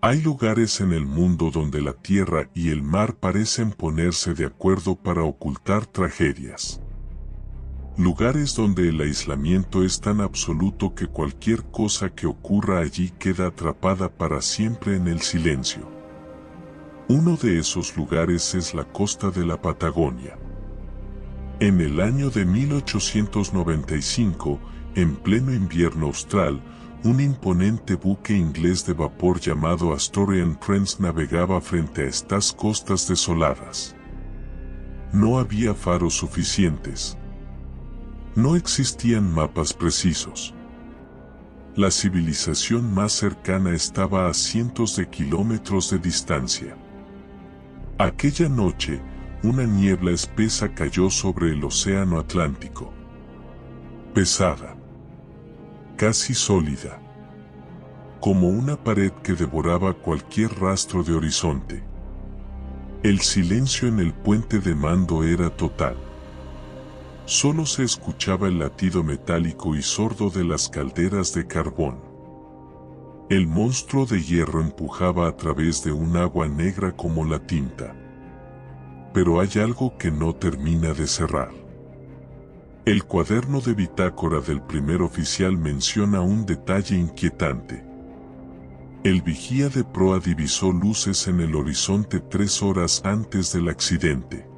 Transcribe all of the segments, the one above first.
Hay lugares en el mundo donde la tierra y el mar parecen ponerse de acuerdo para ocultar tragedias. Lugares donde el aislamiento es tan absoluto que cualquier cosa que ocurra allí queda atrapada para siempre en el silencio. Uno de esos lugares es la costa de la Patagonia. En el año de 1895, en pleno invierno austral, un imponente buque inglés de vapor llamado Astorian Prince navegaba frente a estas costas desoladas. No había faros suficientes. No existían mapas precisos. La civilización más cercana estaba a cientos de kilómetros de distancia. Aquella noche, una niebla espesa cayó sobre el océano Atlántico. Pesada. Casi sólida. Como una pared que devoraba cualquier rastro de horizonte. El silencio en el puente de mando era total. Solo se escuchaba el latido metálico y sordo de las calderas de carbón. El monstruo de hierro empujaba a través de un agua negra como la tinta. Pero hay algo que no termina de cerrar. El cuaderno de bitácora del primer oficial menciona un detalle inquietante. El vigía de proa divisó luces en el horizonte 3 horas antes del accidente.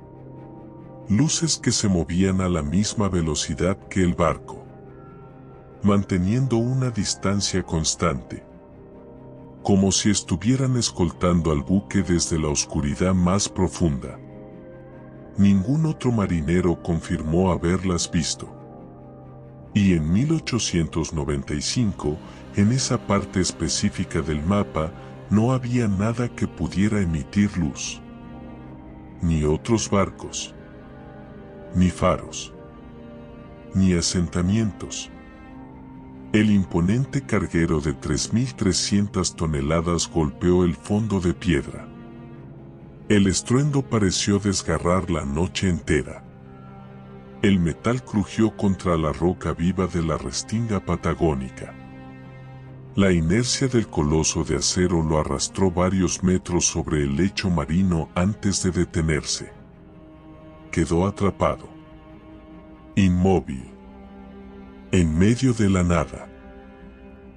Luces que se movían a la misma velocidad que el barco, manteniendo una distancia constante, como si estuvieran escoltando al buque desde la oscuridad más profunda. Ningún otro marinero confirmó haberlas visto. Y en 1895, en esa parte específica del mapa, no había nada que pudiera emitir luz. Ni otros barcos. Ni faros. Ni asentamientos. El imponente carguero de 3.300 toneladas golpeó el fondo de piedra. El estruendo pareció desgarrar la noche entera. El metal crujió contra la roca viva de la restinga patagónica. La inercia del coloso de acero lo arrastró varios metros sobre el lecho marino antes de detenerse. Quedó atrapado. Inmóvil. En medio de la nada.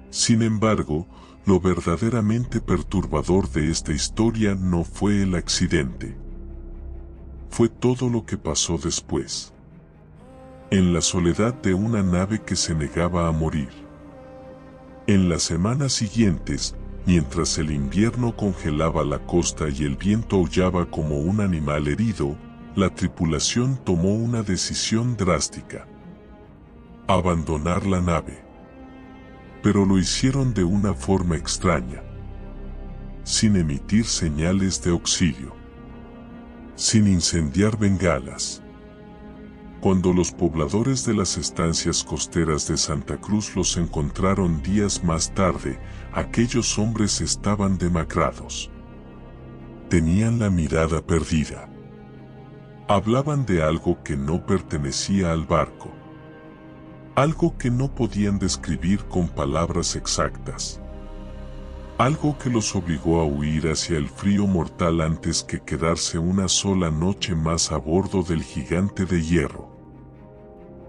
Sin embargo, lo verdaderamente perturbador de esta historia no fue el accidente. Fue todo lo que pasó después. En la soledad de una nave que se negaba a morir. En las semanas siguientes, mientras el invierno congelaba la costa y el viento aullaba como un animal herido, la tripulación tomó una decisión drástica. Abandonar la nave. Pero lo hicieron de una forma extraña. Sin emitir señales de auxilio. Sin incendiar bengalas. Cuando los pobladores de las estancias costeras de Santa Cruz los encontraron días más tarde, aquellos hombres estaban demacrados. Tenían la mirada perdida. Hablaban de algo que no pertenecía al barco. Algo que no podían describir con palabras exactas. Algo que los obligó a huir hacia el frío mortal antes que quedarse una sola noche más a bordo del gigante de hierro.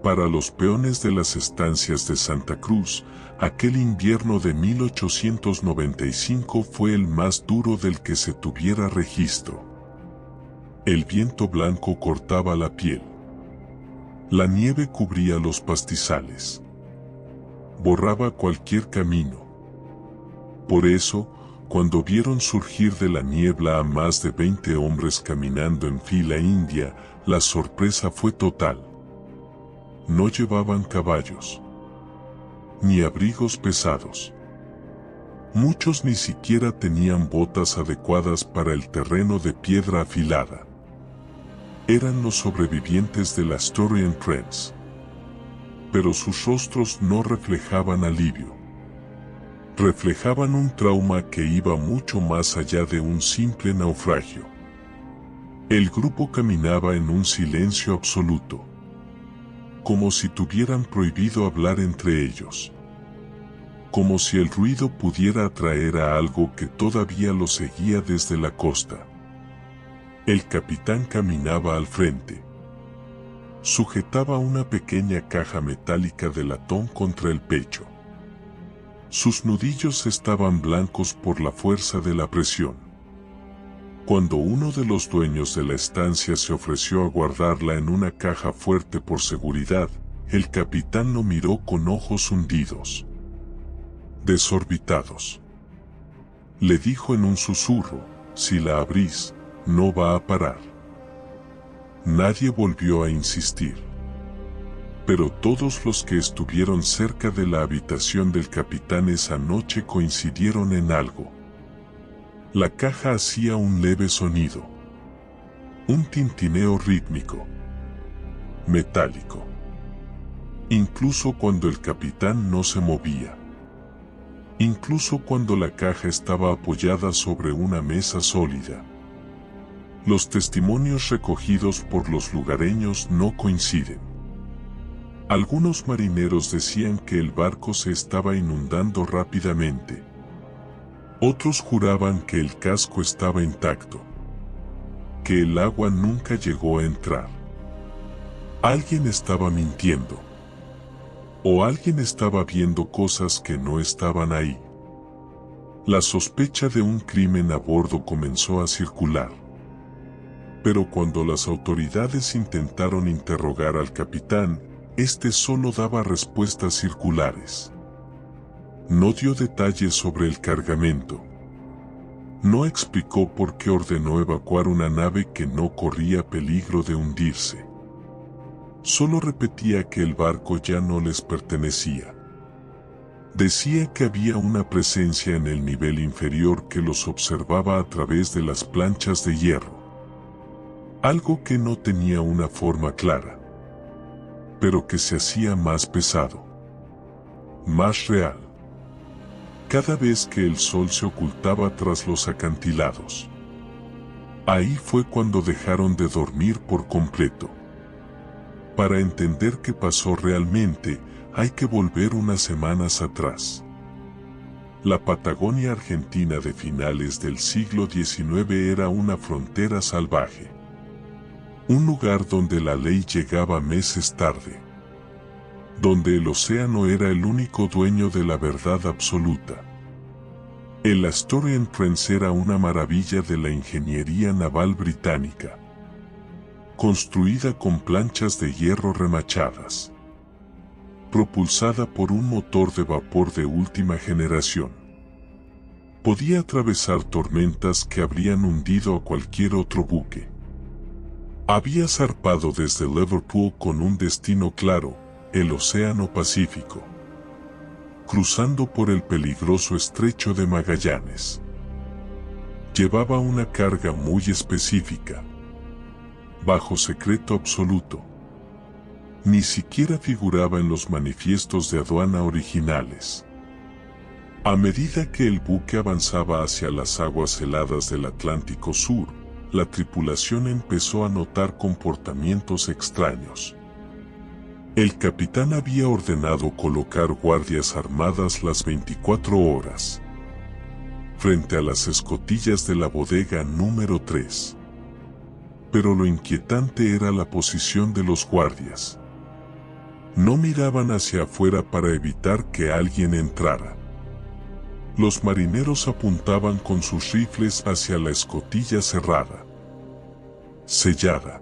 Para los peones de las estancias de Santa Cruz, aquel invierno de 1895 fue el más duro del que se tuviera registro. El viento blanco cortaba la piel. La nieve cubría los pastizales. Borraba cualquier camino. Por eso, cuando vieron surgir de la niebla a más de 20 hombres caminando en fila india, la sorpresa fue total. No llevaban caballos, ni abrigos pesados. Muchos ni siquiera tenían botas adecuadas para el terreno de piedra afilada. Eran los sobrevivientes del Astorian Prince. Pero sus rostros no reflejaban alivio. Reflejaban un trauma que iba mucho más allá de un simple naufragio. El grupo caminaba en un silencio absoluto. Como si tuvieran prohibido hablar entre ellos. como si el ruido pudiera atraer a algo que todavía lo seguía desde la costa. El capitán caminaba al frente. Sujetaba una pequeña caja metálica de latón contra el pecho. Sus nudillos estaban blancos por la fuerza de la presión. Cuando uno de los dueños de la estancia se ofreció a guardarla en una caja fuerte por seguridad, el capitán lo miró con ojos hundidos. Desorbitados. Le dijo en un susurro, si la abrís, no va a parar. Nadie volvió a insistir. Pero todos los que estuvieron cerca de la habitación del capitán esa noche coincidieron en algo. La caja hacía un leve sonido. Un tintineo rítmico. Metálico. Incluso cuando el capitán no se movía. Incluso cuando la caja estaba apoyada sobre una mesa sólida. Los testimonios recogidos por los lugareños no coinciden. Algunos marineros decían que el barco se estaba inundando rápidamente. Otros juraban que el casco estaba intacto. Que el agua nunca llegó a entrar. Alguien estaba mintiendo. O alguien estaba viendo cosas que no estaban ahí. La sospecha de un crimen a bordo comenzó a circular. Pero cuando las autoridades intentaron interrogar al capitán, este solo daba respuestas circulares. No dio detalles sobre el cargamento. No explicó por qué ordenó evacuar una nave que no corría peligro de hundirse. Solo repetía que el barco ya no les pertenecía. Decía que había una presencia en el nivel inferior que los observaba a través de las planchas de hierro. Algo que no tenía una forma clara, pero que se hacía más pesado, más real, cada vez que el sol se ocultaba tras los acantilados. Ahí fue cuando dejaron de dormir por completo. Para entender qué pasó realmente, hay que volver unas semanas atrás. La Patagonia Argentina de finales del siglo XIX era una frontera salvaje. Un lugar donde la ley llegaba meses tarde. Donde el océano era el único dueño de la verdad absoluta. El Astorian Prince era una maravilla de la ingeniería naval británica. Construida con planchas de hierro remachadas. Propulsada por un motor de vapor de última generación. Podía atravesar tormentas que habrían hundido a cualquier otro buque. Había zarpado desde Liverpool con un destino claro, el Océano Pacífico. Cruzando por el peligroso Estrecho de Magallanes. Llevaba una carga muy específica. Bajo secreto absoluto. Ni siquiera figuraba en los manifiestos de aduana originales. A medida que el buque avanzaba hacia las aguas heladas del Atlántico Sur, la tripulación empezó a notar comportamientos extraños. El capitán había ordenado colocar guardias armadas las 24 horas. Frente a las escotillas de la bodega número 3. Pero lo inquietante era la posición de los guardias. No miraban hacia afuera para evitar que alguien entrara. Los marineros apuntaban con sus rifles hacia la escotilla cerrada. Sellada.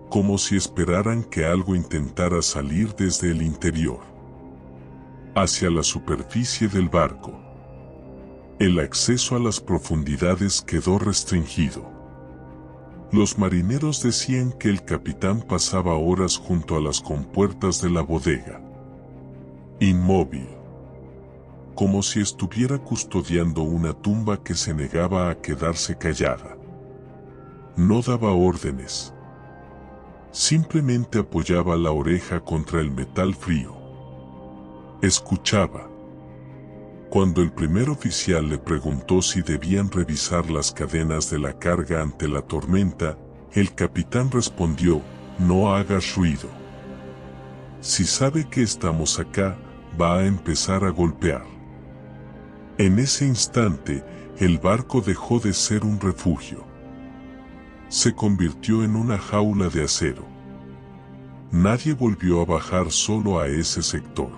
Como si esperaran que algo intentara salir desde el interior. Hacia la superficie del barco. El acceso a las profundidades quedó restringido. Los marineros decían que el capitán pasaba horas junto a las compuertas de la bodega. Inmóvil. Como si estuviera custodiando una tumba que se negaba a quedarse callada. No daba órdenes. Simplemente apoyaba la oreja contra el metal frío. Escuchaba. Cuando el primer oficial le preguntó si debían revisar las cadenas de la carga ante la tormenta, el capitán respondió, no hagas ruido. Si sabe que estamos acá, va a empezar a golpear. En ese instante, el barco dejó de ser un refugio. Se convirtió en una jaula de acero. Nadie volvió a bajar solo a ese sector.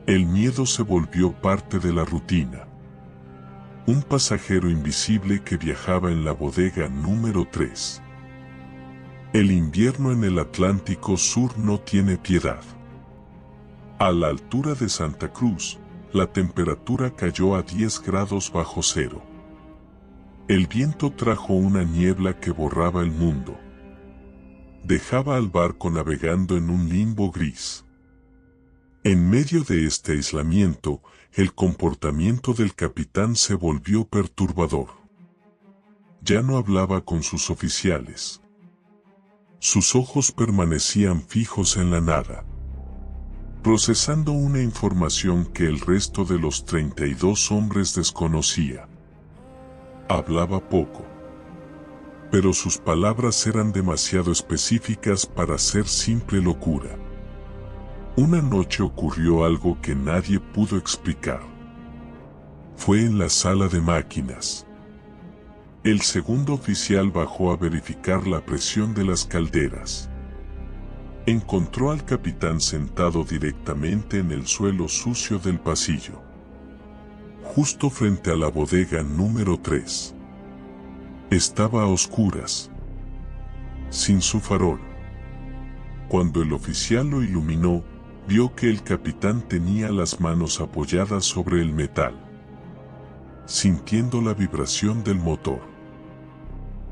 El miedo se volvió parte de la rutina. Un pasajero invisible que viajaba en la bodega número 3. El invierno en el Atlántico Sur no tiene piedad. A la altura de Santa Cruz, la temperatura cayó a 10 grados bajo cero. El viento trajo una niebla que borraba el mundo. Dejaba al barco navegando en un limbo gris. En medio de este aislamiento, el comportamiento del capitán se volvió perturbador. Ya no hablaba con sus oficiales. Sus ojos permanecían fijos en la nada, procesando una información que el resto de los 32 hombres desconocía. Hablaba poco, pero sus palabras eran demasiado específicas para ser simple locura. Una noche ocurrió algo que nadie pudo explicar. Fue en la sala de máquinas. El segundo oficial bajó a verificar la presión de las calderas. Encontró al capitán sentado directamente en el suelo sucio del pasillo, justo frente a la bodega número 3. Estaba a oscuras, sin su farol. Cuando el oficial lo iluminó, vio que el capitán tenía las manos apoyadas sobre el metal, sintiendo la vibración del motor.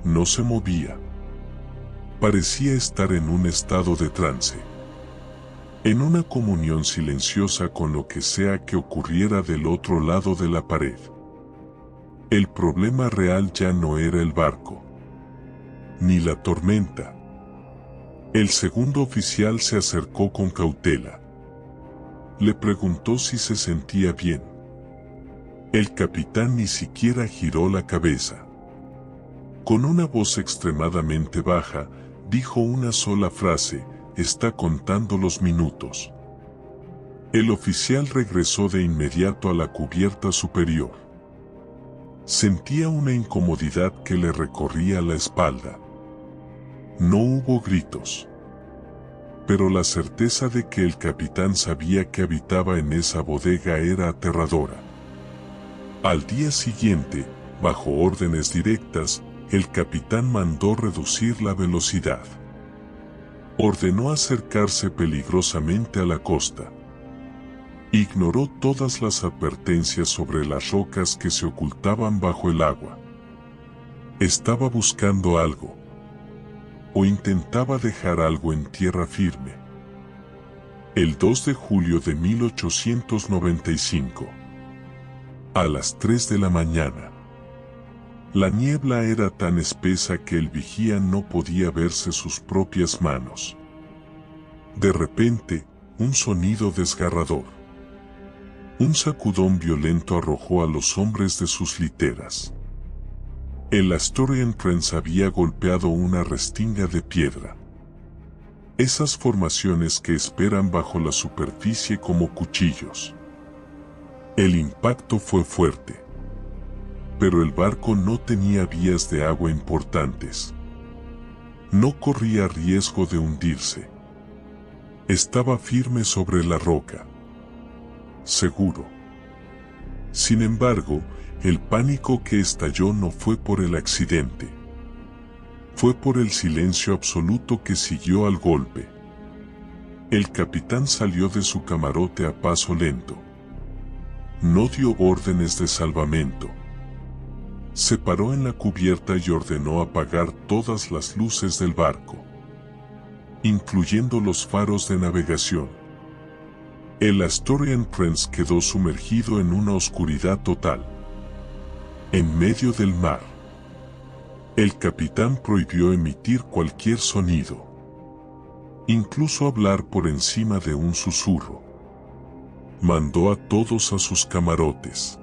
No se movía. Parecía estar en un estado de trance, en una comunión silenciosa con lo que sea que ocurriera del otro lado de la pared. El problema real ya no era el barco, ni la tormenta. El segundo oficial se acercó con cautela. Le preguntó si se sentía bien. El capitán ni siquiera giró la cabeza. Con una voz extremadamente baja, dijo una sola frase: «Está contando los minutos». El oficial regresó de inmediato a la cubierta superior. Sentía una incomodidad que le recorría la espalda. No hubo gritos, pero la certeza de que el capitán sabía que habitaba en esa bodega era aterradora. Al día siguiente, bajo órdenes directas, el capitán mandó reducir la velocidad. Ordenó acercarse peligrosamente a la costa. Ignoró todas las advertencias sobre las rocas que se ocultaban bajo el agua. Estaba buscando algo, o intentaba dejar algo en tierra firme. El 2 de julio de 1895, a las 3 de la mañana, la niebla era tan espesa que el vigía no podía verse sus propias manos. De repente, un sonido desgarrador. Un sacudón violento arrojó a los hombres de sus literas. El Astoria en Prince había golpeado una restinga de piedra. Esas formaciones que esperan bajo la superficie como cuchillos. El impacto fue fuerte, pero el barco no tenía vías de agua importantes. No corría riesgo de hundirse. Estaba firme sobre la roca. Seguro. Sin embargo, el pánico que estalló no fue por el accidente. Fue por el silencio absoluto que siguió al golpe. El capitán salió de su camarote a paso lento. No dio órdenes de salvamento. Se paró en la cubierta y ordenó apagar todas las luces del barco, incluyendo los faros de navegación. El Astoria Prince quedó sumergido en una oscuridad total, en medio del mar. El capitán prohibió emitir cualquier sonido, incluso hablar por encima de un susurro. Mandó a todos a sus camarotes.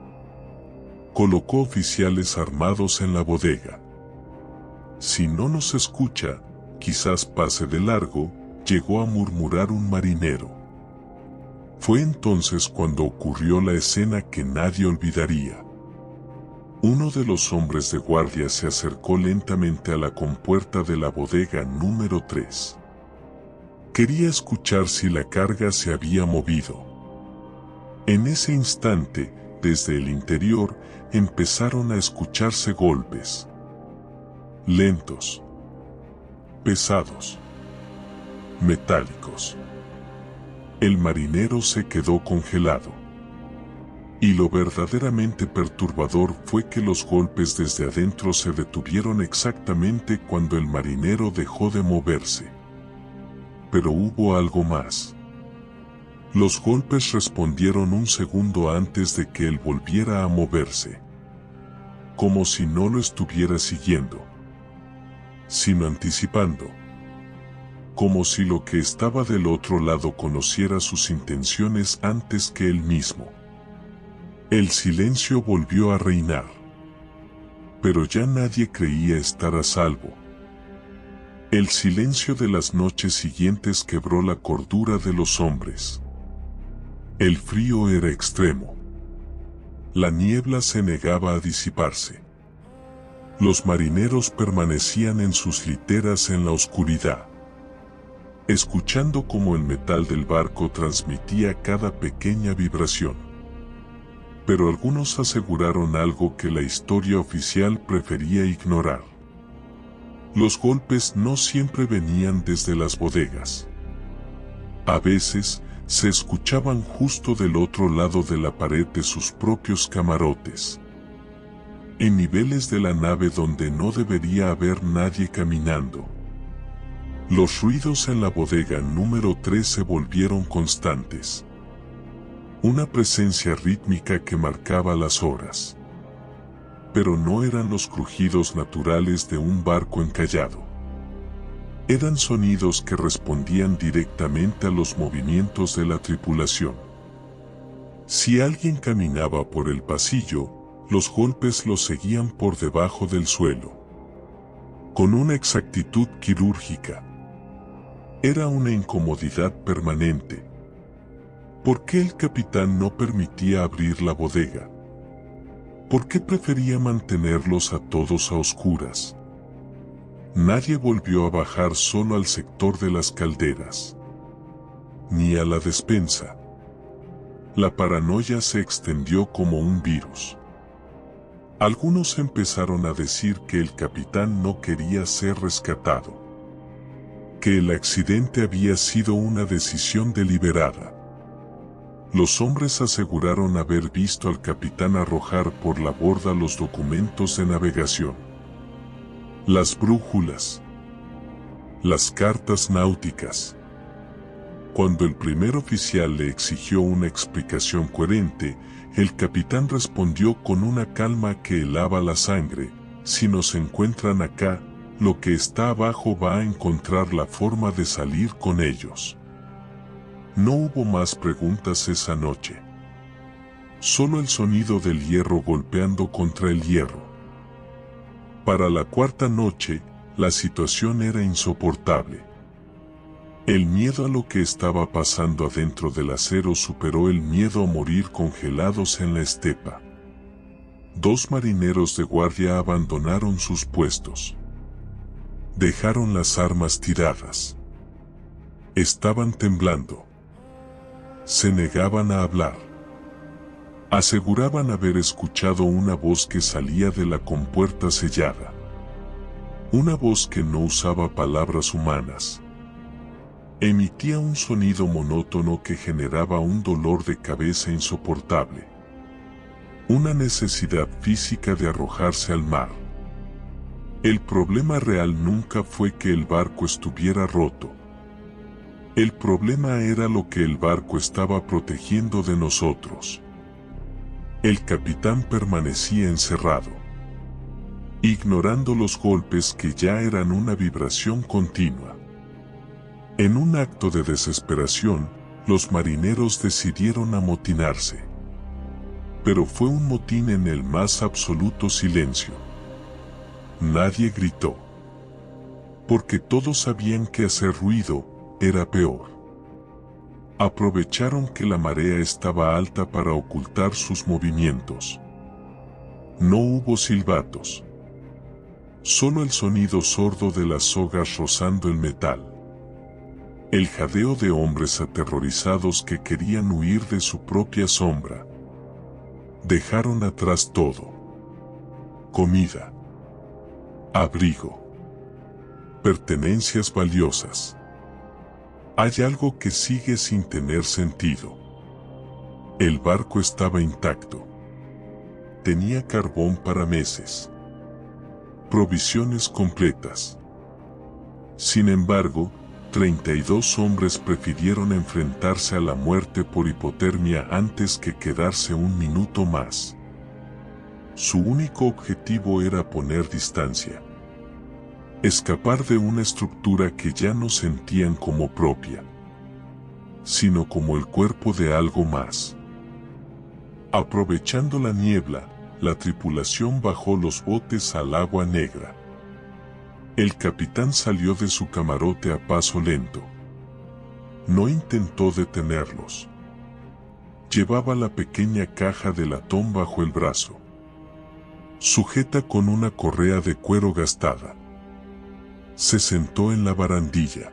Colocó oficiales armados en la bodega. «Si no nos escucha, quizás pase de largo», llegó a murmurar un marinero. Fue entonces cuando ocurrió la escena que nadie olvidaría. Uno de los hombres de guardia se acercó lentamente a la compuerta de la bodega número 3. Quería escuchar si la carga se había movido. En ese instante, desde el interior, empezaron a escucharse golpes. Lentos, pesados, metálicos. El marinero se quedó congelado. Y lo verdaderamente perturbador fue que los golpes desde adentro se detuvieron exactamente cuando el marinero dejó de moverse. Pero hubo algo más. Los golpes respondieron un segundo antes de que él volviera a moverse. Como si no lo estuviera siguiendo, sino anticipando. Como si lo que estaba del otro lado conociera sus intenciones antes que él mismo. El silencio volvió a reinar. Pero ya nadie creía estar a salvo. El silencio de las noches siguientes quebró la cordura de los hombres. El frío era extremo. La niebla se negaba a disiparse. Los marineros permanecían en sus literas en la oscuridad, escuchando cómo el metal del barco transmitía cada pequeña vibración. Pero algunos aseguraron algo que la historia oficial prefería ignorar. Los golpes no siempre venían desde las bodegas. A veces, se escuchaban justo del otro lado de la pared de sus propios camarotes. En niveles de la nave donde no debería haber nadie caminando. Los ruidos en la bodega número 3 se volvieron constantes. Una presencia rítmica que marcaba las horas. Pero no eran los crujidos naturales de un barco encallado. Eran sonidos que respondían directamente a los movimientos de la tripulación. Si alguien caminaba por el pasillo, los golpes lo seguían por debajo del suelo. Con una exactitud quirúrgica. Era una incomodidad permanente. ¿Por qué el capitán no permitía abrir la bodega? ¿Por qué prefería mantenerlos a todos a oscuras? Nadie volvió a bajar solo al sector de las calderas, ni a la despensa. La paranoia se extendió como un virus. Algunos empezaron a decir que el capitán no quería ser rescatado, que el accidente había sido una decisión deliberada. Los hombres aseguraron haber visto al capitán arrojar por la borda los documentos de navegación, las brújulas, las cartas náuticas. Cuando el primer oficial le exigió una explicación coherente, el capitán respondió con una calma que helaba la sangre: si nos encuentran acá, lo que está abajo va a encontrar la forma de salir con ellos. No hubo más preguntas esa noche. Solo el sonido del hierro golpeando contra el hierro. Para la cuarta noche, la situación era insoportable. El miedo a lo que estaba pasando adentro del acero superó el miedo a morir congelados en la estepa. 2 marineros de guardia abandonaron sus puestos. Dejaron las armas tiradas. Estaban temblando. Se negaban a hablar. Aseguraban haber escuchado una voz que salía de la compuerta sellada. Una voz que no usaba palabras humanas. Emitía un sonido monótono que generaba un dolor de cabeza insoportable. Una necesidad física de arrojarse al mar. El problema real nunca fue que el barco estuviera roto. El problema era lo que el barco estaba protegiendo de nosotros. El capitán permanecía encerrado, ignorando los golpes que ya eran una vibración continua. En un acto de desesperación, los marineros decidieron amotinarse. Pero fue un motín en el más absoluto silencio. Nadie gritó. Porque todos sabían que hacer ruido era peor. Aprovecharon que la marea estaba alta para ocultar sus movimientos. No hubo silbatos. Solo el sonido sordo de las sogas rozando el metal. El jadeo de hombres aterrorizados que querían huir de su propia sombra. Dejaron atrás todo. Comida. Abrigo. Pertenencias valiosas. Hay algo que sigue sin tener sentido. El barco estaba intacto. Tenía carbón para meses. Provisiones completas. Sin embargo, 32 hombres prefirieron enfrentarse a la muerte por hipotermia antes que quedarse un minuto más. Su único objetivo era poner distancia. Escapar de una estructura que ya no sentían como propia, sino como el cuerpo de algo más. Aprovechando la niebla, la tripulación bajó los botes al agua negra. El capitán salió de su camarote a paso lento. No intentó detenerlos. Llevaba la pequeña caja de latón bajo el brazo, sujeta con una correa de cuero gastada. Se sentó en la barandilla.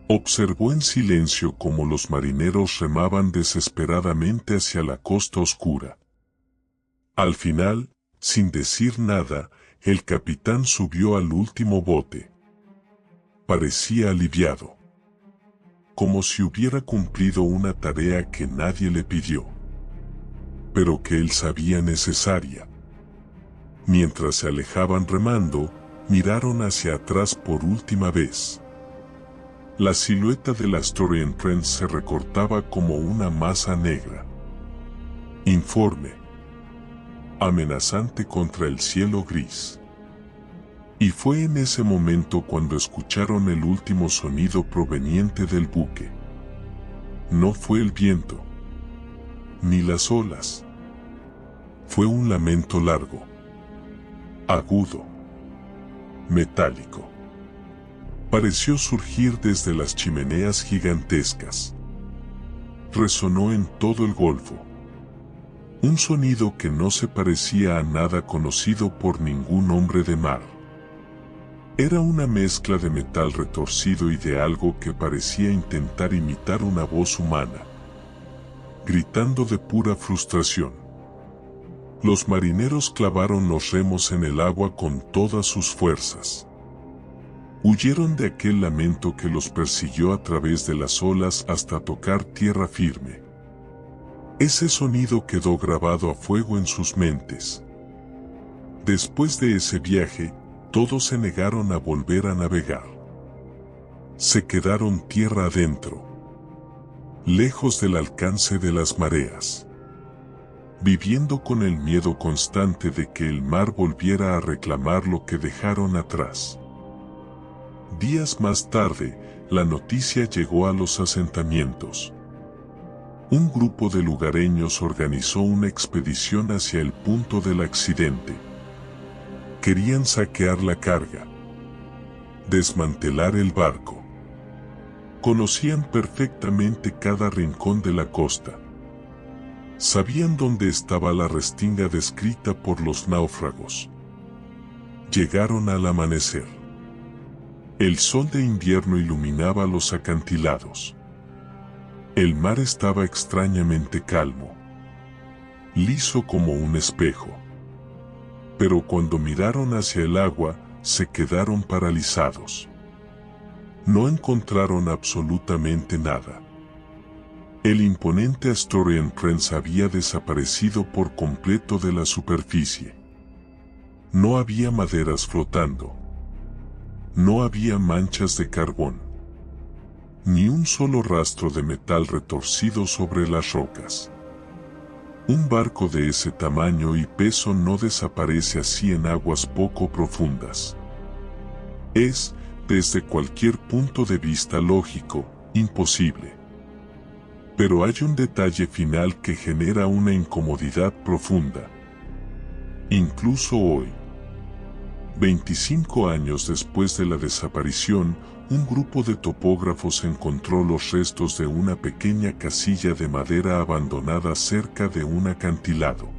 Observó en silencio cómo los marineros remaban desesperadamente hacia la costa oscura. Al final, sin decir nada, el capitán subió al último bote. Parecía aliviado, como si hubiera cumplido una tarea que nadie le pidió, pero que él sabía necesaria. Mientras se alejaban remando, miraron hacia atrás por última vez. La silueta de la Astoria en Trent se recortaba como una masa negra, informe, amenazante contra el cielo gris. Y fue en ese momento cuando escucharon el último sonido proveniente del buque. No fue el viento, ni las olas. Fue un lamento largo, agudo, metálico. Pareció surgir desde las chimeneas gigantescas. Resonó en todo el golfo. Un sonido que no se parecía a nada conocido por ningún hombre de mar. Era una mezcla de metal retorcido y de algo que parecía intentar imitar una voz humana, gritando de pura frustración. Los marineros clavaron los remos en el agua con todas sus fuerzas. Huyeron de aquel lamento que los persiguió a través de las olas hasta tocar tierra firme. Ese sonido quedó grabado a fuego en sus mentes. Después de ese viaje, todos se negaron a volver a navegar. Se quedaron tierra adentro, lejos del alcance de las mareas, viviendo con el miedo constante de que el mar volviera a reclamar lo que dejaron atrás. Días más tarde, la noticia llegó a los asentamientos. Un grupo de lugareños organizó una expedición hacia el punto del accidente. Querían saquear la carga, desmantelar el barco. Conocían perfectamente cada rincón de la costa. Sabían dónde estaba la restinga descrita por los náufragos. Llegaron al amanecer. El sol de invierno iluminaba los acantilados. El mar estaba extrañamente calmo, liso como un espejo. Pero cuando miraron hacia el agua, se quedaron paralizados. No encontraron absolutamente nada. El imponente Astoria en Trent había desaparecido por completo de la superficie. No había maderas flotando. No había manchas de carbón. Ni un solo rastro de metal retorcido sobre las rocas. Un barco de ese tamaño y peso no desaparece así en aguas poco profundas. Es, desde cualquier punto de vista lógico, imposible. Pero hay un detalle final que genera una incomodidad profunda. Incluso hoy, 25 años después de la desaparición, un grupo de topógrafos encontró los restos de una pequeña casilla de madera abandonada cerca de un acantilado.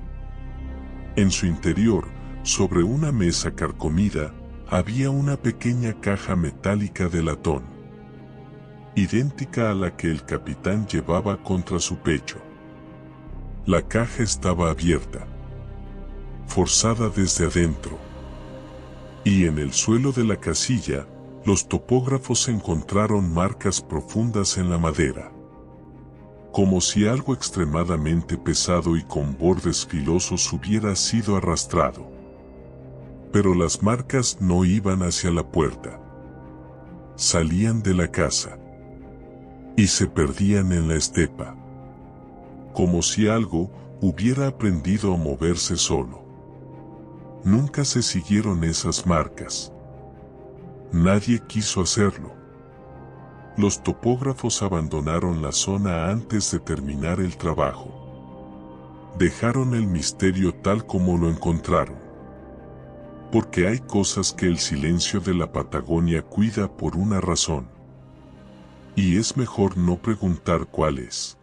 En su interior, sobre una mesa carcomida, había una pequeña caja metálica de latón, idéntica a la que el capitán llevaba contra su pecho. La caja estaba abierta, forzada desde adentro, y en el suelo de la casilla, los topógrafos encontraron marcas profundas en la madera, como si algo extremadamente pesado y con bordes filosos hubiera sido arrastrado. Pero las marcas no iban hacia la puerta. Salían de la casa y se perdían en la estepa, como si algo hubiera aprendido a moverse solo. Nunca se siguieron esas marcas. Nadie quiso hacerlo. Los topógrafos abandonaron la zona antes de terminar el trabajo. Dejaron el misterio tal como lo encontraron. Porque hay cosas que el silencio de la Patagonia cuida por una razón. Y es mejor no preguntar cuál es.